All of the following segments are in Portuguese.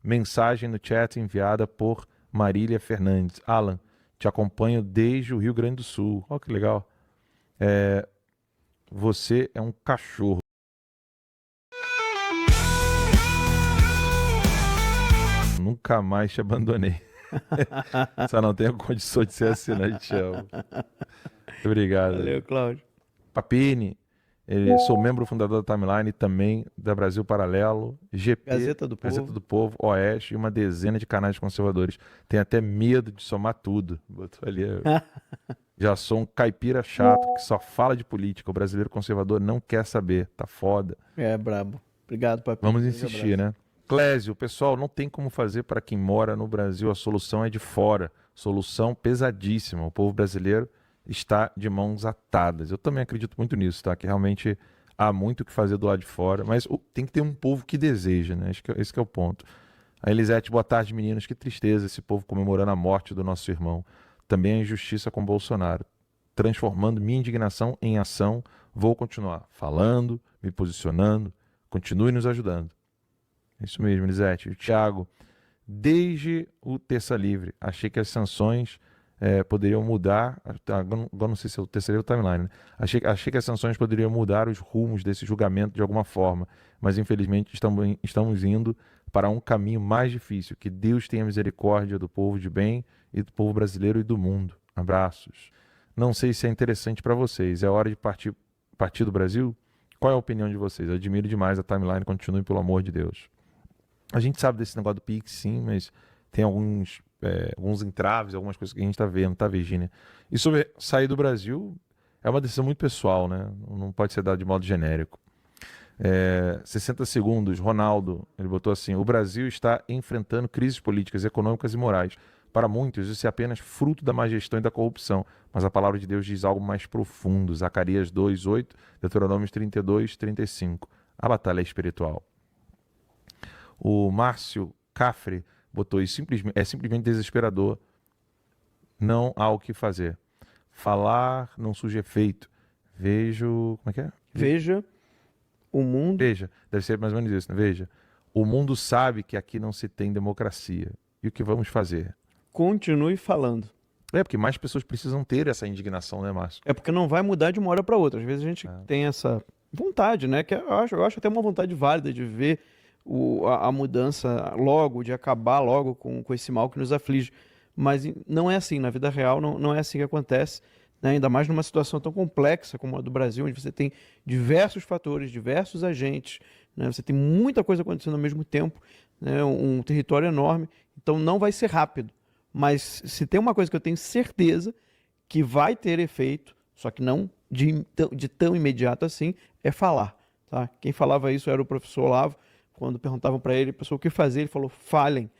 Mensagem no chat enviada por Marília Fernandes. Alan, te acompanho desde o Rio Grande do Sul. Ó, que legal. Você é um cachorro. Nunca mais te abandonei. Só não tenho condições de ser assinante. Te amo. Obrigado. Valeu, Cláudio. Papini, sou membro fundador da Timeline e também da Brasil Paralelo, GP, Gazeta do Povo, Oeste e uma dezena de canais conservadores. Tenho até medo de somar tudo. Botou ali. Já sou um caipira chato que só fala de política. O brasileiro conservador não quer saber. Tá foda. É, brabo. Obrigado, Papini. Vamos insistir, né? Clésio, pessoal, não tem como fazer para quem mora no Brasil. A solução é de fora. Solução pesadíssima. O povo brasileiro está de mãos atadas. Eu também acredito muito nisso, tá? Que realmente há muito o que fazer do lado de fora, mas tem que ter um povo que deseja, né? Esse que é o ponto. A Elisete, boa tarde, meninos. Que tristeza esse povo comemorando a morte do nosso irmão. Também a injustiça com Bolsonaro. Transformando minha indignação em ação, vou continuar falando, me posicionando. Continue nos ajudando. É isso mesmo, Elisete. Thiago, desde o Terça Livre, achei que as sanções poderiam mudar. Agora não sei se é o Terça Livre ou Timeline, né? Achei que as sanções poderiam mudar os rumos desse julgamento de alguma forma, mas infelizmente estamos indo para um caminho mais difícil. Que Deus tenha misericórdia do povo de bem e do povo brasileiro e do mundo. Abraços. Não sei se é interessante para vocês. É hora de partir do Brasil? Qual é a opinião de vocês? Admiro demais a Timeline. Continue, pelo amor de Deus. A gente sabe desse negócio do Pix, sim, mas tem alguns entraves, algumas coisas que a gente está vendo, tá, Virgínia? E sobre sair do Brasil, é uma decisão muito pessoal, né? Não pode ser dado de modo genérico. 60 segundos, Ronaldo, ele botou assim: o Brasil está enfrentando crises políticas, econômicas e morais. Para muitos, isso é apenas fruto da má gestão e da corrupção, mas a palavra de Deus diz algo mais profundo. Zacarias 2:8, Deuteronômio 32:35. A batalha é espiritual. O Márcio Cafre botou isso, é simplesmente desesperador. Não há o que fazer. Falar não surge efeito. Vejo... Como é que é? Veja o mundo... Veja, deve ser mais ou menos isso, né? Veja, o mundo sabe que aqui não se tem democracia. E o que vamos fazer? Continue falando. Porque mais pessoas precisam ter essa indignação, né, Márcio? É porque não vai mudar de uma hora para outra. Às vezes a gente tem essa vontade, né? Que eu acho até uma vontade válida de ver a mudança logo, de acabar logo com esse mal que nos aflige. Mas não é assim, na vida real não é assim que acontece, né? Ainda mais numa situação tão complexa como a do Brasil, onde você tem diversos fatores, diversos agentes, né? Você tem muita coisa acontecendo ao mesmo tempo, né? Um território enorme, então não vai ser rápido. Mas se tem uma coisa que eu tenho certeza que vai ter efeito, só que não de tão imediato assim, é falar. Tá? Quem falava isso era o professor Olavo. Quando perguntavam para ele, professor, o que fazer? Ele falou, falem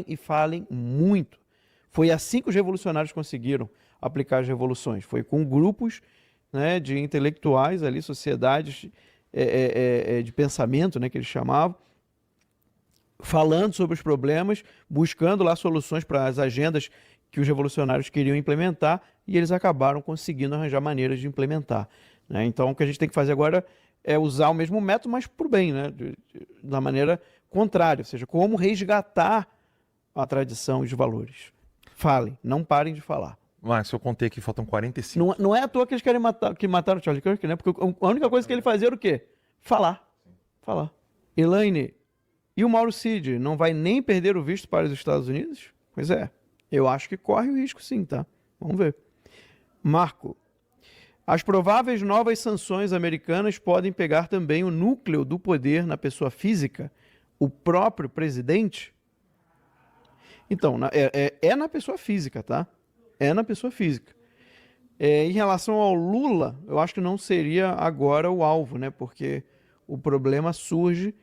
e falem muito. Foi assim que os revolucionários conseguiram aplicar as revoluções. Foi com grupos, né, de intelectuais ali, sociedades de pensamento, né, que eles chamavam, falando sobre os problemas, buscando lá soluções para as agendas que os revolucionários queriam implementar, e eles acabaram conseguindo arranjar maneiras de implementar, né? Então, o que a gente tem que fazer agora é usar o mesmo método, mas por bem, né? Da maneira contrária, ou seja, como resgatar a tradição e os valores. Falem, não parem de falar. Mas eu contei aqui, faltam 45. Não é à toa que eles querem matar, que mataram o Charlie Kirk, né? Porque a única coisa que ele fazia era o quê? Falar. Falar. Elaine, e o Mauro Cid não vai nem perder o visto para os Estados Unidos? Pois é, eu acho que corre o risco sim, tá? Vamos ver. Marco, as prováveis novas sanções americanas podem pegar também o núcleo do poder na pessoa física, o próprio presidente? Então, é na pessoa física, tá? É na pessoa física. Em relação ao Lula, eu acho que não seria agora o alvo, né? Porque o problema surge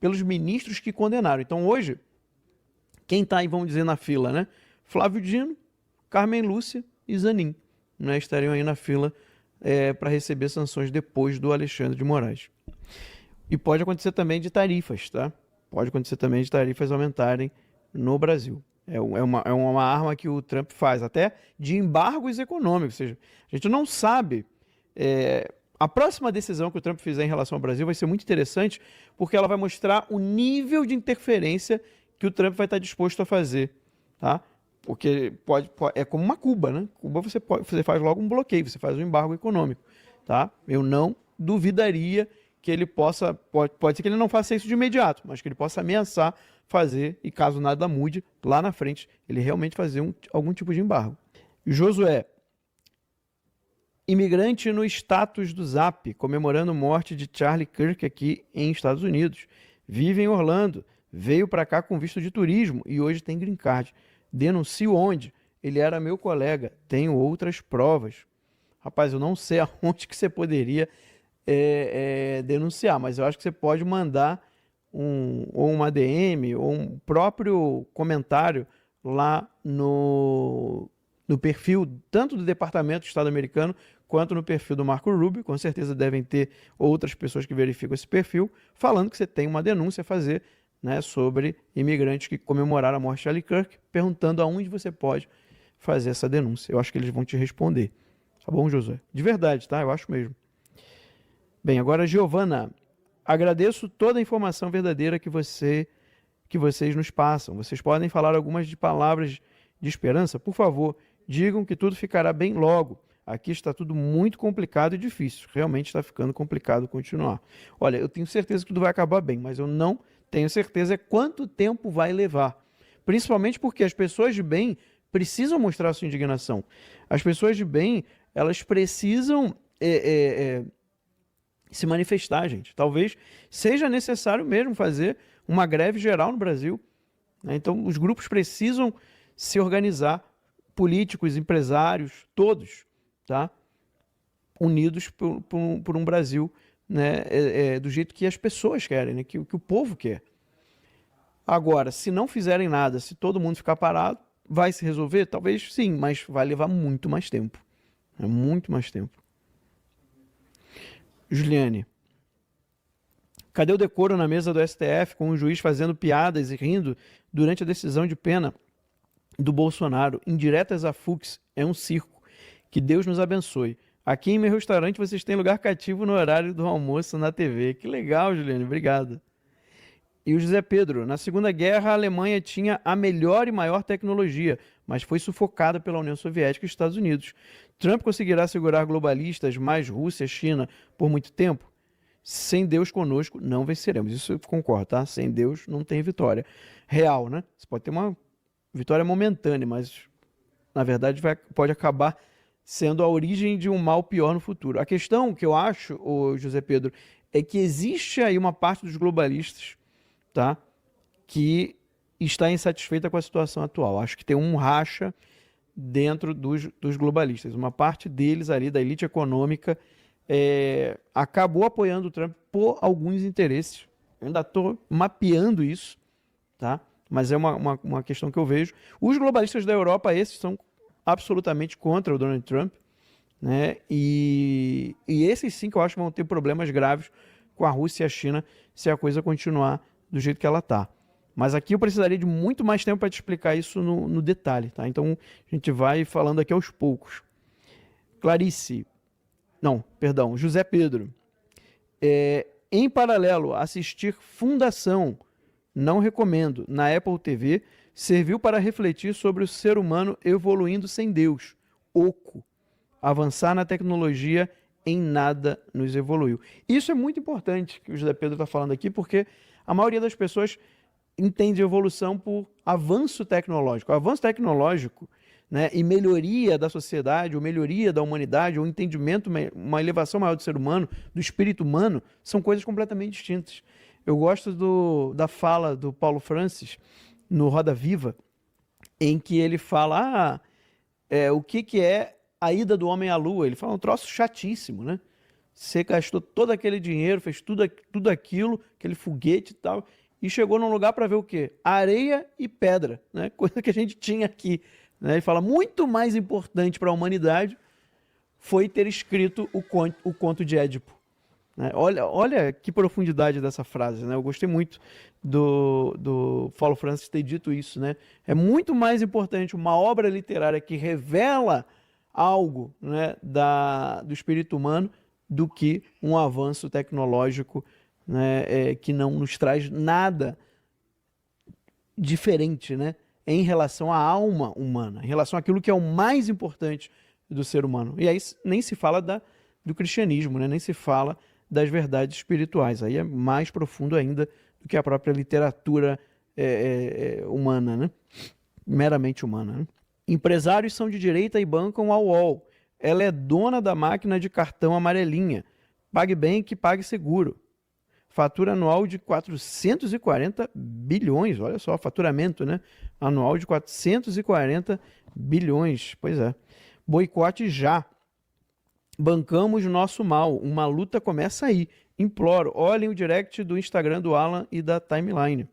pelos ministros que condenaram. Então, hoje, quem está aí, vamos dizer, na fila, né? Flávio Dino, Carmen Lúcia e Zanin, né? Estariam aí na fila para receber sanções depois do Alexandre de Moraes. E pode acontecer também de tarifas, tá? Pode acontecer também de tarifas aumentarem no Brasil. É uma arma que o Trump faz, até de embargos econômicos. Ou seja, a gente não sabe A próxima decisão que o Trump fizer em relação ao Brasil vai ser muito interessante, porque ela vai mostrar o nível de interferência que o Trump vai estar disposto a fazer, tá? Porque é como uma Cuba, né? Cuba você faz logo um bloqueio, você faz um embargo econômico, tá? Eu não duvidaria que ele possa, pode ser que ele não faça isso de imediato, mas que ele possa ameaçar fazer, e caso nada mude, lá na frente, ele realmente fazer algum tipo de embargo. Josué, imigrante no status do Zap, comemorando a morte de Charlie Kirk aqui em Estados Unidos. Vive em Orlando, veio para cá com visto de turismo e hoje tem green card. Denuncio onde? Ele era meu colega, tenho outras provas. Rapaz, eu não sei aonde que você poderia denunciar, mas eu acho que você pode mandar ou uma DM ou um próprio comentário lá no perfil tanto do Departamento de Estado americano quanto no perfil do Marco Rubio. Com certeza devem ter outras pessoas que verificam esse perfil, falando que você tem uma denúncia a fazer, né, sobre imigrantes que comemoraram a morte de Charlie Kirk, perguntando aonde você pode fazer essa denúncia. Eu acho que eles vão te responder. Tá bom, Josué? De verdade, tá? Eu acho mesmo. Bem, agora, Giovana, agradeço toda a informação verdadeira que vocês nos passam. Vocês podem falar algumas de palavras de esperança? Por favor, digam que tudo ficará bem logo. Aqui está tudo muito complicado e difícil. Realmente está ficando complicado continuar. Olha, eu tenho certeza que tudo vai acabar bem, mas eu não tenho certeza quanto tempo vai levar. Principalmente porque as pessoas de bem precisam mostrar sua indignação. As pessoas de bem, elas precisam se manifestar, gente. Talvez seja necessário mesmo fazer uma greve geral no Brasil, né? Então, os grupos precisam se organizar, políticos, empresários, todos, tá? Unidos por um Brasil, né, do jeito que as pessoas querem, né, que o povo quer. Agora, se não fizerem nada, se todo mundo ficar parado, vai se resolver? Talvez sim, mas vai levar muito mais tempo. Muito mais tempo. Juliane, cadê o decoro na mesa do STF com o juiz fazendo piadas e rindo durante a decisão de pena do Bolsonaro? Indiretas a Fux, é um circo. Que Deus nos abençoe. Aqui em meu restaurante vocês têm lugar cativo no horário do almoço na TV. Que legal, Juliane, obrigado. E o José Pedro, na Segunda Guerra a Alemanha tinha a melhor e maior tecnologia, mas foi sufocada pela União Soviética e Estados Unidos. Trump conseguirá segurar globalistas, mais Rússia, China, por muito tempo? Sem Deus conosco, não venceremos. Isso eu concordo, tá? Sem Deus não tem vitória real, né? Você pode ter uma vitória momentânea, mas na verdade pode acabar sendo a origem de um mal pior no futuro. A questão que eu acho, ô José Pedro, é que existe aí uma parte dos globalistas, tá, que está insatisfeita com a situação atual. Acho que tem um racha dentro dos globalistas. Uma parte deles ali, da elite econômica, acabou apoiando o Trump por alguns interesses. Eu ainda estou mapeando isso, tá? Mas é uma questão que eu vejo. Os globalistas da Europa, esses são absolutamente contra o Donald Trump, né? E esses sim que eu acho que vão ter problemas graves com a Rússia e a China se a coisa continuar do jeito que ela está. Mas aqui eu precisaria de muito mais tempo para te explicar isso no detalhe, tá? Então a gente vai falando aqui aos poucos. José Pedro. Em paralelo, assistir Fundação, não recomendo, na Apple TV, serviu para refletir sobre o ser humano evoluindo sem Deus. Oco. Avançar na tecnologia em nada nos evoluiu. Isso é muito importante que o José Pedro está falando aqui, porque a maioria das pessoas entende evolução por avanço tecnológico. O avanço tecnológico, né, e melhoria da sociedade, ou melhoria da humanidade, ou entendimento, uma elevação maior do ser humano, do espírito humano, são coisas completamente distintas. Eu gosto da fala do Paulo Francis no Roda Viva, em que ele fala o que é a ida do homem à lua. Ele fala um troço chatíssimo, né? Você gastou todo aquele dinheiro, fez tudo aquilo, aquele foguete e tal, e chegou num lugar para ver o quê? Areia e pedra, né? Coisa que a gente tinha aqui, né? Ele fala, muito mais importante para a humanidade foi ter escrito o conto de Édipo. Né? Olha que profundidade dessa frase, né? Eu gostei muito do Paulo Francis ter dito isso, né? É muito mais importante uma obra literária que revela algo, né, do espírito humano do que um avanço tecnológico, né, que não nos traz nada diferente, né, em relação à alma humana, em relação àquilo que é o mais importante do ser humano. E aí nem se fala do cristianismo, né, nem se fala das verdades espirituais. Aí é mais profundo ainda do que a própria literatura humana, né, meramente humana, né? Empresários são de direita e bancam a UOL. Ela é dona da máquina de cartão amarelinha. Pague bem que pague seguro. Fatura anual de 440 bilhões. Olha só, faturamento, né? Anual de 440 bilhões. Pois é. Boicote já. Bancamos nosso mal. Uma luta começa aí. Imploro, olhem o direct do Instagram do Alan e da timeline.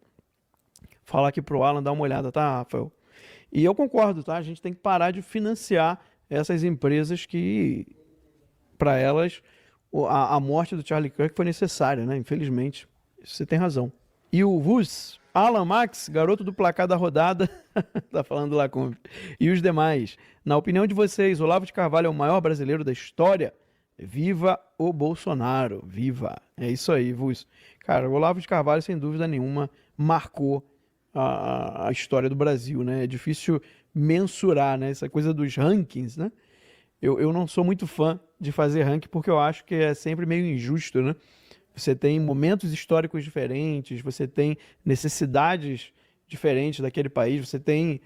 Falar aqui pro Alan dar uma olhada, tá, Rafael? E eu concordo, tá? A gente tem que parar de financiar essas empresas que, para elas, a morte do Charlie Kirk foi necessária, né? Infelizmente, você tem razão. E o Vus, Alan Max, garoto do placar da rodada, tá falando lá com... E os demais. Na opinião de vocês, Olavo de Carvalho é o maior brasileiro da história? Viva o Bolsonaro, viva. É isso aí, Vus. Cara, o Olavo de Carvalho, sem dúvida nenhuma, marcou a história do Brasil, né? É difícil mensurar, né? Essa coisa dos rankings, né? Eu não sou muito fã de fazer ranking porque eu acho que é sempre meio injusto, né? Você tem momentos históricos diferentes, você tem necessidades diferentes daquele país, você tem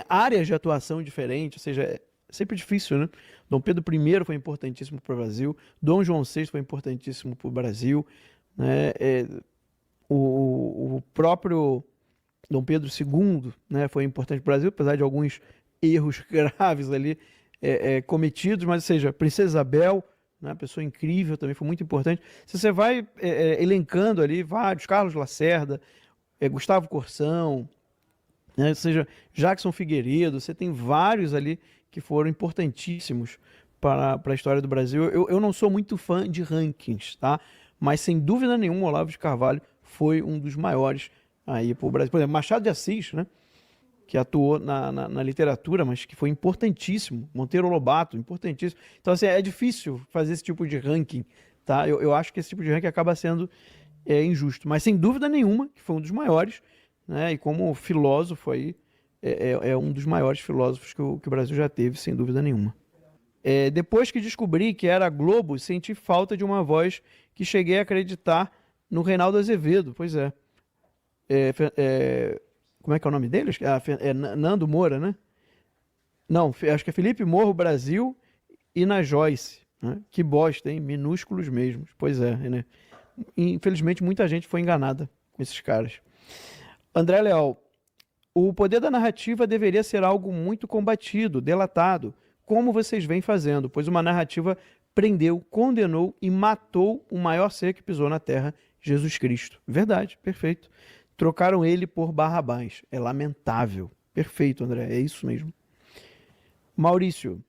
áreas de atuação diferentes, ou seja, é sempre difícil, né? Dom Pedro I foi importantíssimo para o Brasil, Dom João VI foi importantíssimo para o Brasil, né? O próprio Dom Pedro II, né, foi importante para o Brasil, apesar de alguns erros graves ali cometidos, mas, ou seja, Princesa Isabel, né, pessoa incrível, também foi muito importante. Se você vai elencando ali vários, Carlos Lacerda, Gustavo Corsão, né, ou seja, Jackson Figueiredo, você tem vários ali que foram importantíssimos para a história do Brasil. Eu não sou muito fã de rankings, tá? Mas, sem dúvida nenhuma, Olavo de Carvalho foi um dos maiores aí para o Brasil. Por exemplo, Machado de Assis, né, que atuou na literatura, mas que foi importantíssimo. Monteiro Lobato, importantíssimo. Então, assim, é difícil fazer esse tipo de ranking, tá? Eu acho que esse tipo de ranking acaba sendo injusto. Mas, sem dúvida nenhuma, que foi um dos maiores, né? E como filósofo aí, é um dos maiores filósofos que o Brasil já teve, sem dúvida nenhuma. Depois que descobri que era Globo, senti falta de uma voz que cheguei a acreditar no Reinaldo Azevedo. Pois é. Como é que é o nome dele? Nando Moura, né? Não, acho que é Felipe Morro Brasil e na Joyce, né? Que bosta, hein? Minúsculos mesmos. Pois é, né? Infelizmente, muita gente foi enganada com esses caras. André Leal, o poder da narrativa deveria ser algo muito combatido, delatado, como vocês vêm fazendo, pois uma narrativa prendeu, condenou e matou o maior ser que pisou na terra, Jesus Cristo. Verdade, perfeito. Trocaram ele por Barrabás. É lamentável. Perfeito, André, é isso mesmo. Maurício,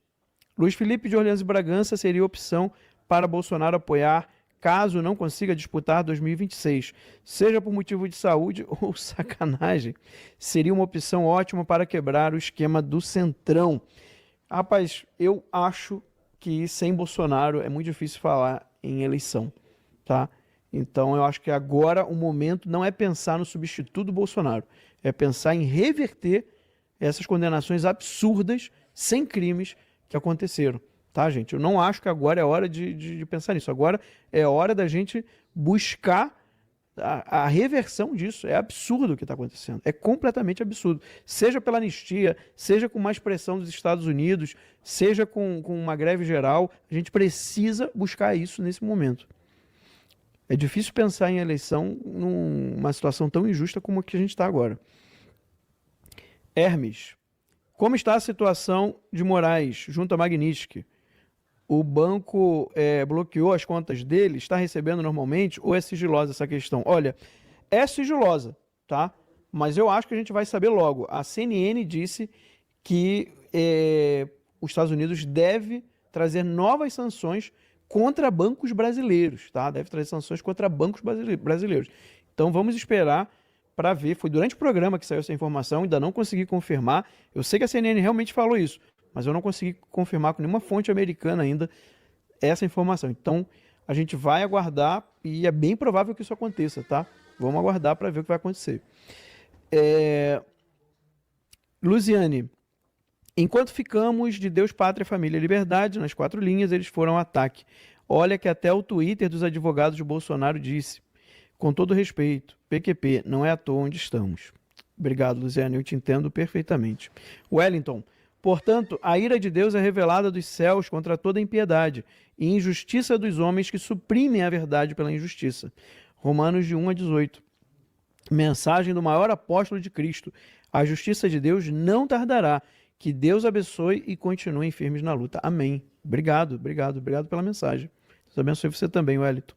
Luiz Felipe de Orleans e Bragança seria opção para Bolsonaro apoiar caso não consiga disputar 2026. Seja por motivo de saúde ou sacanagem. Seria uma opção ótima para quebrar o esquema do Centrão. Rapaz, eu acho que sem Bolsonaro é muito difícil falar em eleição, tá? Então eu acho que agora o momento não é pensar no substituto do Bolsonaro, é pensar em reverter essas condenações absurdas, sem crimes, que aconteceram, tá, gente? Eu não acho que agora é hora de pensar nisso. Agora é hora da gente buscar a reversão disso. É absurdo o que está acontecendo. É completamente absurdo. Seja pela anistia, seja com mais pressão dos Estados Unidos, seja com uma greve geral, a gente precisa buscar isso nesse momento. É difícil pensar em eleição numa situação tão injusta como a que a gente está agora. Hermes, como está a situação de Moraes junto à Magnitsky? O banco bloqueou as contas dele, está recebendo normalmente ou é sigilosa essa questão? Olha, é sigilosa, tá? Mas eu acho que a gente vai saber logo. A CNN disse que os Estados Unidos deve trazer novas sanções contra bancos brasileiros, tá? Deve trazer sanções contra bancos brasileiros. Então vamos esperar para ver. Foi durante o programa que saiu essa informação, ainda não consegui confirmar. Eu sei que a CNN realmente falou isso, mas eu não consegui confirmar com nenhuma fonte americana ainda essa informação. Então, a gente vai aguardar e é bem provável que isso aconteça, tá? Vamos aguardar para ver o que vai acontecer. Luziane, enquanto ficamos de Deus, Pátria, Família e Liberdade, nas 4 linhas, eles foram ao ataque. Olha que até o Twitter dos advogados de Bolsonaro disse, com todo respeito, PQP, não é à toa onde estamos. Obrigado, Luziane, eu te entendo perfeitamente. Wellington, portanto, a ira de Deus é revelada dos céus contra toda impiedade e injustiça dos homens que suprimem a verdade pela injustiça. Romanos de 1 a 18. Mensagem do maior apóstolo de Cristo. A justiça de Deus não tardará. Que Deus abençoe e continuem firmes na luta. Amém. Obrigado pela mensagem. Deus abençoe você também, Wellington.